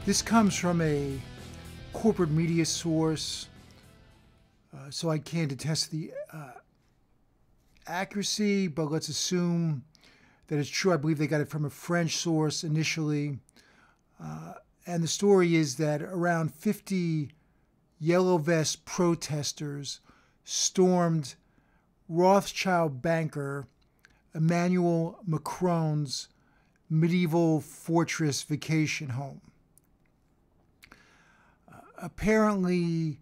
This comes from a corporate media source, so I can't attest the accuracy, but let's assume that it's true. I believe they got it from a French source initially. And the story is that around 50 yellow vest protesters stormed Rothschild banker Emmanuel Macron's medieval fortress vacation home. Apparently,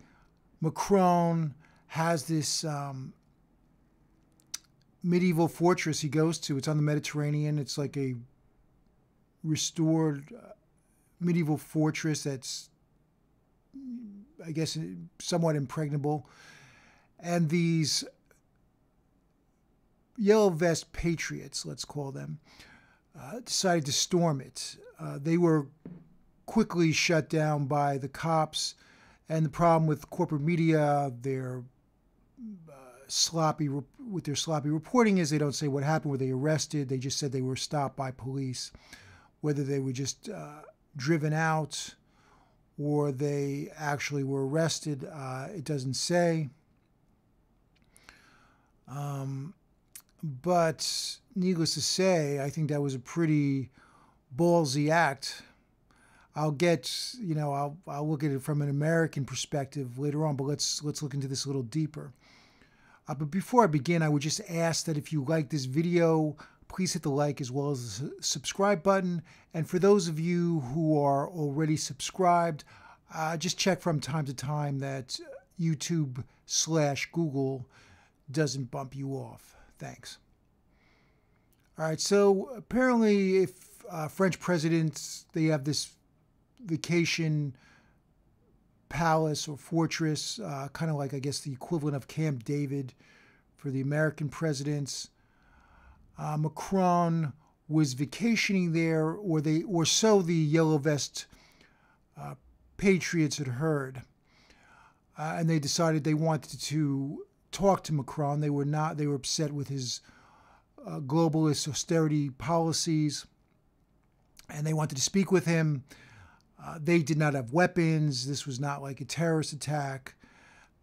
Macron has this medieval fortress he goes to. It's on the Mediterranean. It's like a restored medieval fortress that's, I guess, somewhat impregnable. And these yellow vest patriots, let's call them, decided to storm it. They were quickly shut down by the cops. And the problem with corporate media, their sloppy reporting is they don't say what happened. Were they arrested? They just said they were stopped by police. Whether they were just driven out or they actually were arrested, it doesn't say. But needless to say, I think that was a pretty ballsy act. I'll get, I'll look at it from an American perspective later on, but let's look into this a little deeper. But before I begin, I would just ask that if you like this video, please hit the like as well as the subscribe button. And for those of you who are already subscribed, just check from time to time that YouTube/Google doesn't bump you off. Thanks. All right, so apparently if French presidents, they have this vacation palace or fortress, kind of like, I guess, the equivalent of Camp David for the American presidents. Macron was vacationing there, or so the yellow vest patriots had heard, and they decided they wanted to talk to Macron. They were upset with his globalist austerity policies, and they wanted to speak with him. They did not have weapons. This was not like a terrorist attack.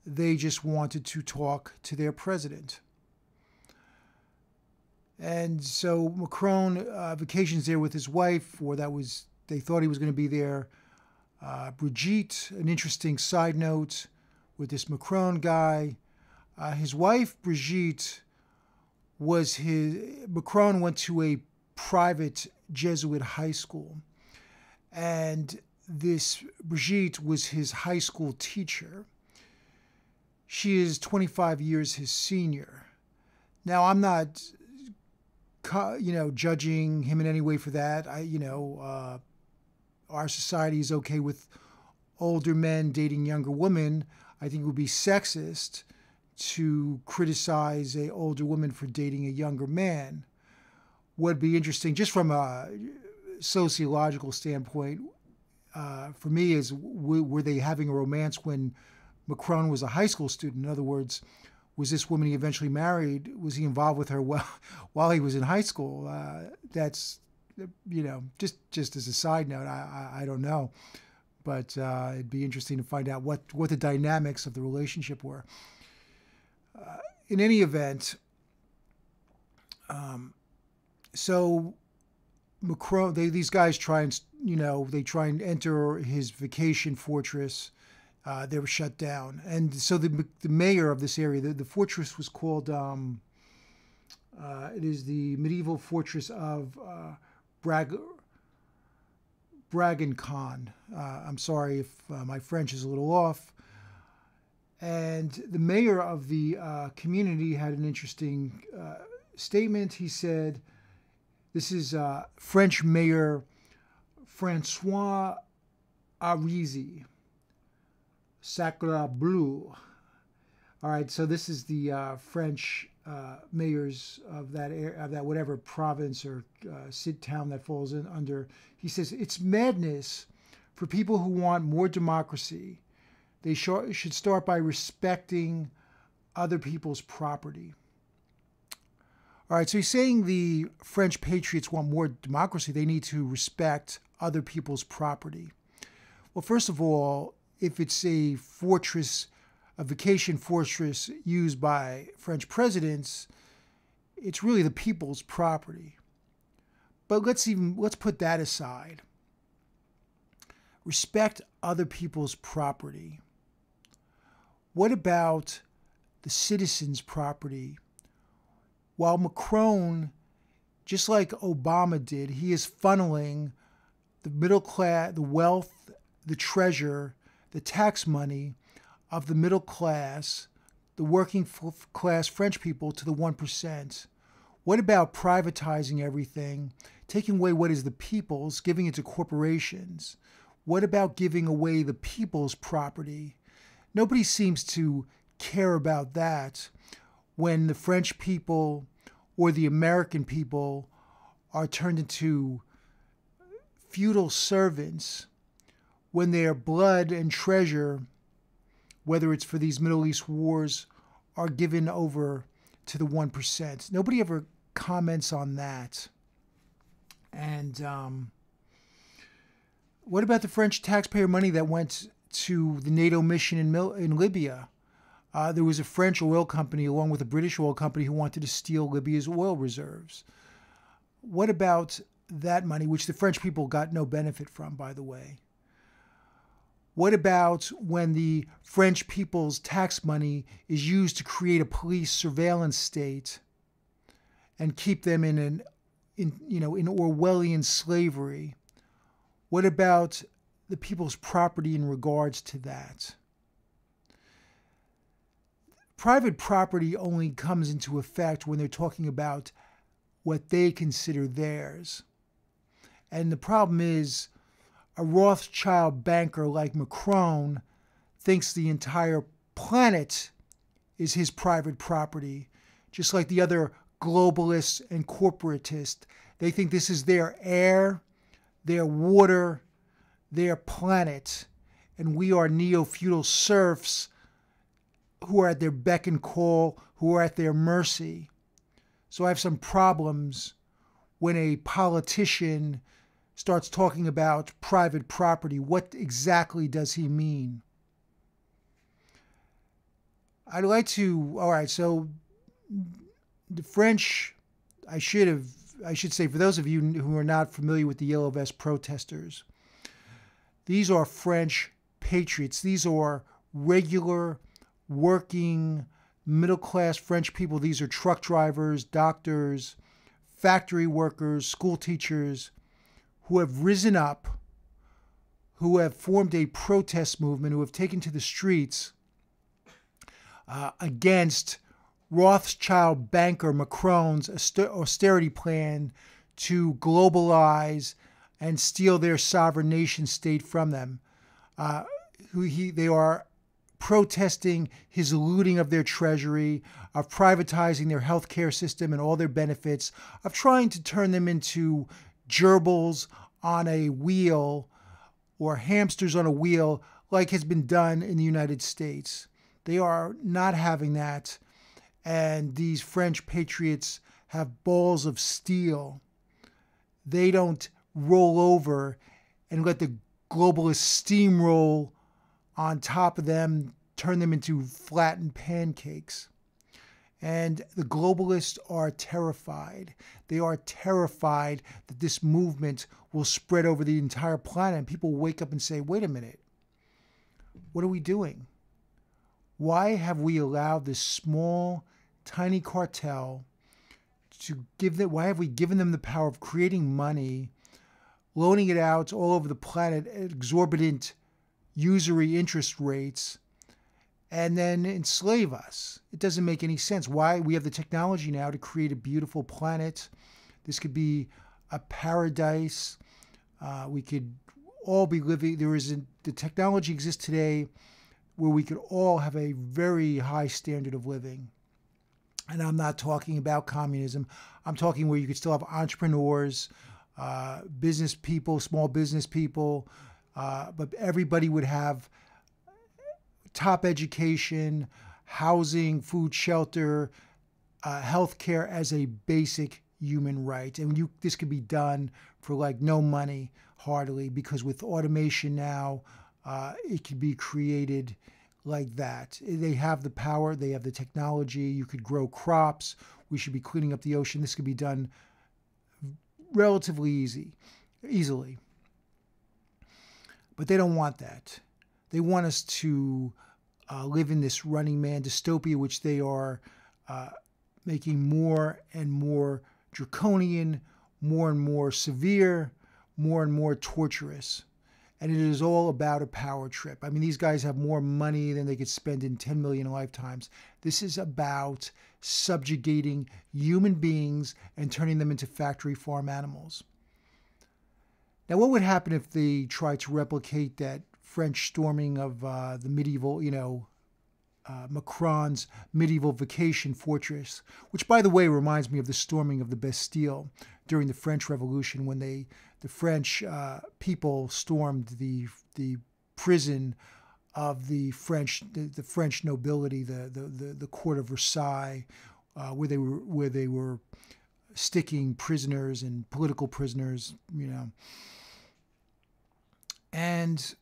They just wanted to talk to their president. And so Macron vacations there with his wife, or they thought he was going to be there. Brigitte, an interesting side note with this Macron guy. His wife, Brigitte, Macron went to a private Jesuit high school. And this Brigitte was his high school teacher. She is 25 years his senior. Now, I'm not, judging him in any way for that. Our society is okay with older men dating younger women. I think it would be sexist to criticize an older woman for dating a younger man. Would be interesting, just from a sociological standpoint, for me, is were they having a romance when Macron was a high school student? In other words, was this woman he eventually married, was he involved with her while he was in high school? That's, just as a side note, I don't know. But it'd be interesting to find out what the dynamics of the relationship were. In any event, so Macron, these guys try and, enter his vacation fortress. They were shut down. And so the mayor of this area, the fortress was called, it is the medieval fortress of Bregancon. I'm sorry if my French is a little off. And the mayor of the community had an interesting statement. He said, this is French Mayor François Arizi, Sacre Bleu. All right, so this is the French mayors of that whatever province or town that falls under. He says, it's madness for people who want more democracy. They should start by respecting other people's property. All right, so he's saying the French patriots want more democracy. They need to respect other people's property. Well, first of all, if it's a fortress, a vacation fortress used by French presidents, it's really the people's property. But let's put that aside. Respect other people's property. What about the citizens' property? While Macron, just like Obama did, he is funneling the middle class, the wealth, the treasure, the tax money of the middle class, the working class French people to the 1%. What about privatizing everything, taking away what is the people's, giving it to corporations? What about giving away the people's property? Nobody seems to care about that when the French people or the American people are turned into feudal servants, when their blood and treasure, whether it's for these Middle East wars, are given over to the 1%. Nobody ever comments on that. And what about the French taxpayer money that went to the NATO mission in Libya? There was a French oil company along with a British oil company who wanted to steal Libya's oil reserves. What about that money, which the French people got no benefit from, by the way? What about when the French people's tax money is used to create a police surveillance state and keep them in Orwellian slavery? What about the people's property in regards to that? Private property only comes into effect when they're talking about what they consider theirs. And the problem is, a Rothschild banker like Macron thinks the entire planet is his private property, just like the other globalists and corporatists. They think this is their air, their water, their planet, and we are neo-feudal serfs who are at their beck and call, who are at their mercy. So I have some problems when a politician starts talking about private property. What exactly does he mean? I'd like to, all right, so the French, I should say, for those of you who are not familiar with the Yellow Vest protesters, these are French patriots. These are regular, working, middle-class French people. These are truck drivers, doctors, factory workers, school teachers, who have risen up, who have formed a protest movement, who have taken to the streets against Rothschild banker Macron's austerity plan to globalize and steal their sovereign nation state from them. They are protesting his looting of their treasury, of privatizing their healthcare system and all their benefits, of trying to turn them into gerbils on a wheel or hamsters on a wheel like has been done in the United States. They are not having that. And these French patriots have balls of steel. They don't roll over and let the globalists steamroll on top of them, turn them into flattened pancakes. And the globalists are terrified. They are terrified that this movement will spread over the entire planet. And people wake up and say, wait a minute, what are we doing? Why have we allowed this small, tiny cartel to give them, why have we given them the power of creating money, loaning it out all over the planet at exorbitant usury interest rates, and then enslave us? It doesn't make any sense. Why? We have the technology now to create a beautiful planet. This could be a paradise. We could all be living. The technology exists today where we could all have a very high standard of living. And I'm not talking about communism. I'm talking where you could still have entrepreneurs, business people, small business people, but everybody would have top education, housing, food, shelter, healthcare as a basic human right. And this could be done for like no money, hardly, because with automation now, it could be created like that. They have the power, they have the technology. You could grow crops. We should be cleaning up the ocean. This could be done relatively easily. But they don't want that. They want us to live in this Running Man dystopia, which they are making more and more draconian, more and more severe, more and more torturous. And it is all about a power trip. I mean, these guys have more money than they could spend in 10 million lifetimes. This is about subjugating human beings and turning them into factory farm animals. Now, what would happen if they tried to replicate that French storming of the medieval, Macron's medieval vacation fortress, which, by the way, reminds me of the storming of the Bastille during the French Revolution, when the French people stormed the prison of the French nobility, the court of Versailles, where they were sticking prisoners and political prisoners, And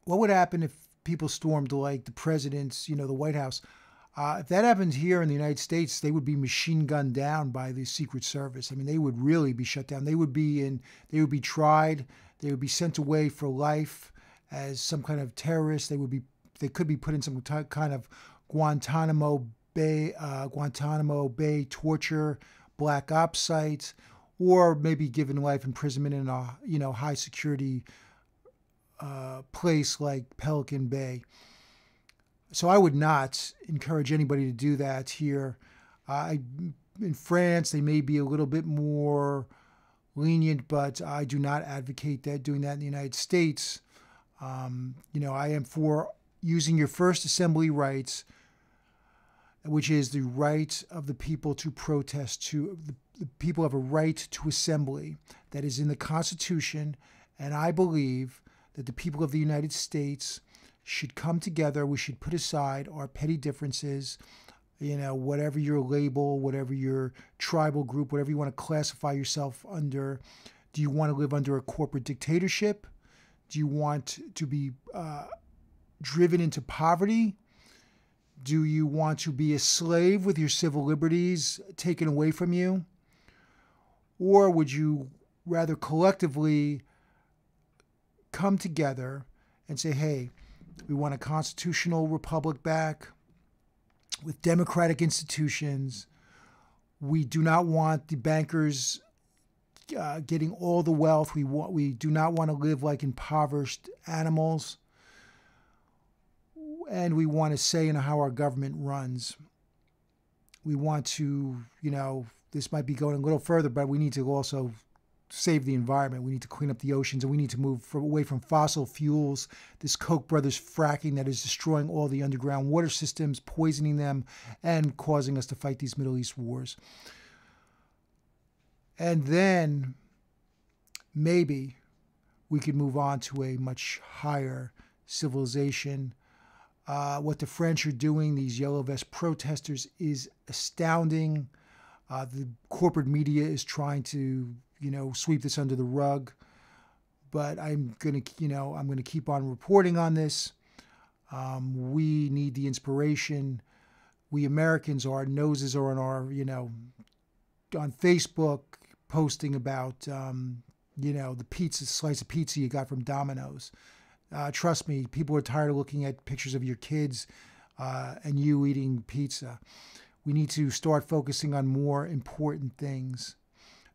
what would happen if people stormed like the president's, the White House? If that happened here in the United States, they would be machine gunned down by the Secret Service. I mean, they would really be shut down. They would be tried. They would be sent away for life as some kind of terrorist. They could be put in some kind of Guantanamo Bay torture, black ops sites, or maybe given life imprisonment in a high security place like Pelican Bay. So I would not encourage anybody to do that here. In France, they may be a little bit more lenient, but I do not advocate doing that in the United States. I am for using your First Assembly rights, which is the right of the people to protest. The people have a right to assembly that is in the Constitution, and I believe that the people of the United States should come together. We should put aside our petty differences, whatever your label, whatever your tribal group, whatever you want to classify yourself under. Do you want to live under a corporate dictatorship? Do you want to be driven into poverty? Do you want to be a slave with your civil liberties taken away from you? Or would you rather collectively come together and say, hey, we want a constitutional republic back with democratic institutions. We do not want the bankers getting all the wealth. We do not want to live like impoverished animals. And we want to say how our government runs. We want to, this might be going a little further, but we need to also save the environment. We need to clean up the oceans, and we need to move away from fossil fuels, this Koch brothers fracking that is destroying all the underground water systems, poisoning them, and causing us to fight these Middle East wars. And then maybe we could move on to a much higher civilization. What the French are doing, these yellow vest protesters, is astounding. The corporate media is trying to, sweep this under the rug. But I'm gonna keep on reporting on this. We need the inspiration. We Americans, our noses are on our, on Facebook, posting about, the slice of pizza you got from Domino's. Trust me, people are tired of looking at pictures of your kids and you eating pizza. We need to start focusing on more important things.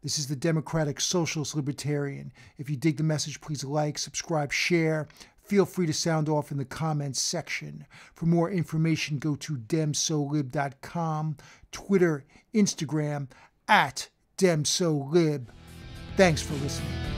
This is the Democratic Socialist Libertarian. If you dig the message, please like, subscribe, share. Feel free to sound off in the comments section. For more information, go to demsolib.com, Twitter, Instagram, @demsolib. Thanks for listening.